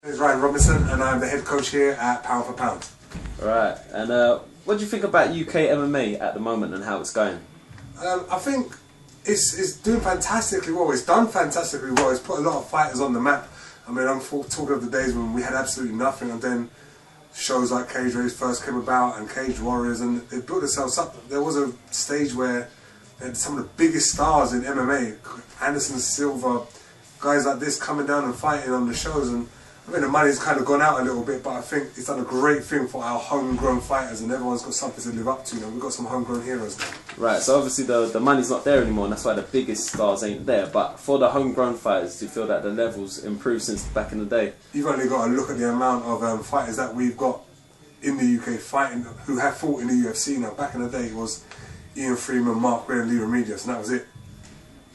My name is Ryan Robinson and I'm the head coach here at Pound for Pound. Right, and what do you think about UK MMA at the moment and how it's going? I think it's doing fantastically well. It's done fantastically well. It's put a lot of fighters on the map. I mean, I'm talking of the days when we had absolutely nothing, and then shows like Cage Race first came about and Cage Warriors, and they built themselves up. There was a stage where they had some of the biggest stars in MMA, Anderson Silva, guys like this coming down and fighting on the shows, and I mean the money's kind of gone out a little bit, but I think it's done a great thing for our homegrown fighters, and everyone's got something to live up to. You know, we've got some homegrown heroes now. Right, so obviously the money's not there anymore, and that's why the biggest stars ain't there. But for the homegrown fighters, do you feel that the levels improved since back in the day? You've only got to look at the amount of fighters that we've got in the UK fighting, who have fought in the UFC now. Back in the day, it was Ian Freeman, Mark Gray, and Lee Remedios, and that was it.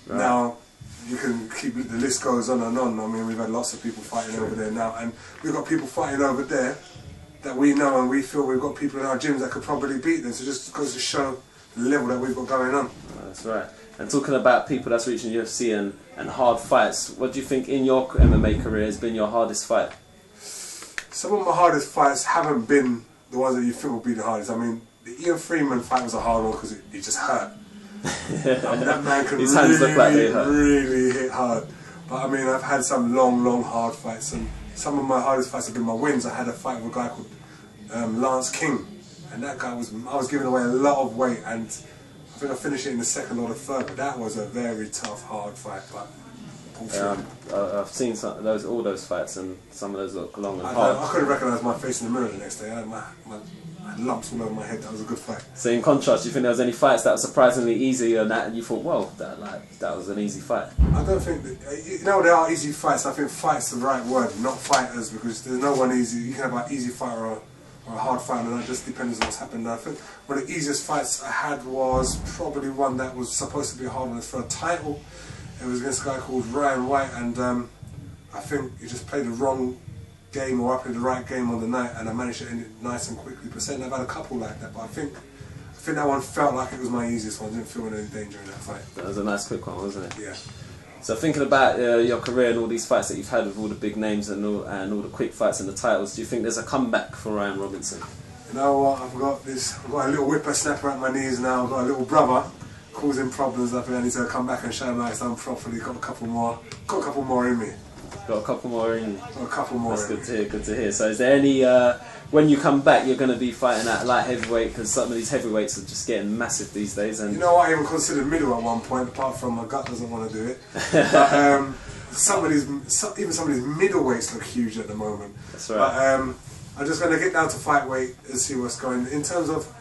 Right. Now, you can keep, the list goes on and on. I mean, we've had lots of people fighting over there now, and we've got people fighting over there that we know and we feel we've got people in our gyms that could probably beat them. So it just goes to show the level that we've got going on. That's right. And talking about people that's reaching UFC and hard fights, what do you think in your MMA career has been your hardest fight? Some of my hardest fights haven't been the ones that you think will be the hardest. I mean, the Ian Freeman fight was a hard one because he just hurt. I mean, that man can really hit hard. But I mean, I've had some long, hard fights, and some of my hardest fights have been my wins. I had a fight with a guy called Lance King, and that guy I was giving away a lot of weight, and I think I finished it in the second or the third. But that was a very tough, hard fight. But I've seen all those fights, and some of those look long and hard. I couldn't recognise my face in the mirror the next day. I had my lumps all over my head. That was a good fight. So in contrast, do you think there was any fights that were surprisingly easy and that, and you thought, whoa, that was an easy fight? I don't think you know, there are easy fights. I think fight's the right word, not fighters, because there's no one easy. You can have an easy fight or a hard fight, and that just depends on what's happened. I think one of the easiest fights I had was probably one that was supposed to be a hard one for a title. It was against a guy called Ryan White, and I think he just played the wrong game, or I played the right game on the night, and I managed to end it nice and quickly. Percent I've had a couple like that, but I think that one felt like it was my easiest one. I didn't feel any danger in that fight. That was a nice quick one, wasn't it? Yeah. So thinking about your career and all these fights that you've had with all the big names and all the quick fights and the titles, do you think there's a comeback for Ryan Robinson? You know what? I've got a little whippersnapper at my knees now. I've got a little brother causing problems. I think I need to come back and show him how it's done properly. Got a couple more in me. Got a couple more in you. Got a couple more. That's good to hear. Good to hear. So, is there any when you come back, you're going to be fighting at light heavyweight, because some of these heavyweights are just getting massive these days? And you know what? I even considered middle at one point, apart from my gut doesn't want to do it. But even some of these middleweights look huge at the moment. That's right. But I'm just going to get down to fight weight and see what's going. In terms of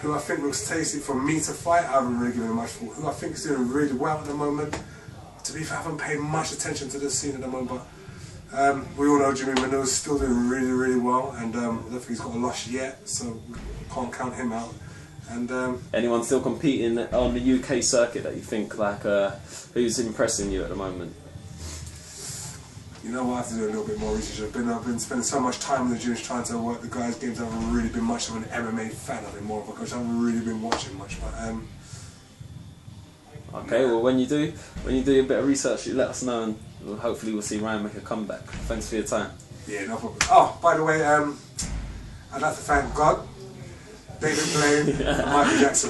who I think looks tasty for me to fight, I haven't really given much thought. Who I think is doing really well at the moment, to be fair, I haven't paid much attention to this scene at the moment, but we all know Jimmy Manu's still doing really well, and I don't think he's got a loss yet, so we can't count him out. And anyone still competing on the UK circuit that you think, like, who's impressing you at the moment? You know what, I have to do a little bit more research. I've been spending so much time in the gyms trying to work the guys' games. I haven't really been much of an MMA fan. I've been more of a coach. I haven't really been watching much, but okay, well, when you do a bit of research, you let us know, and hopefully we'll see Ryan make a comeback. Thanks for your time. Yeah, no problem. Oh, by the way, I'd like to thank God, David Blaine, and Michael Jackson.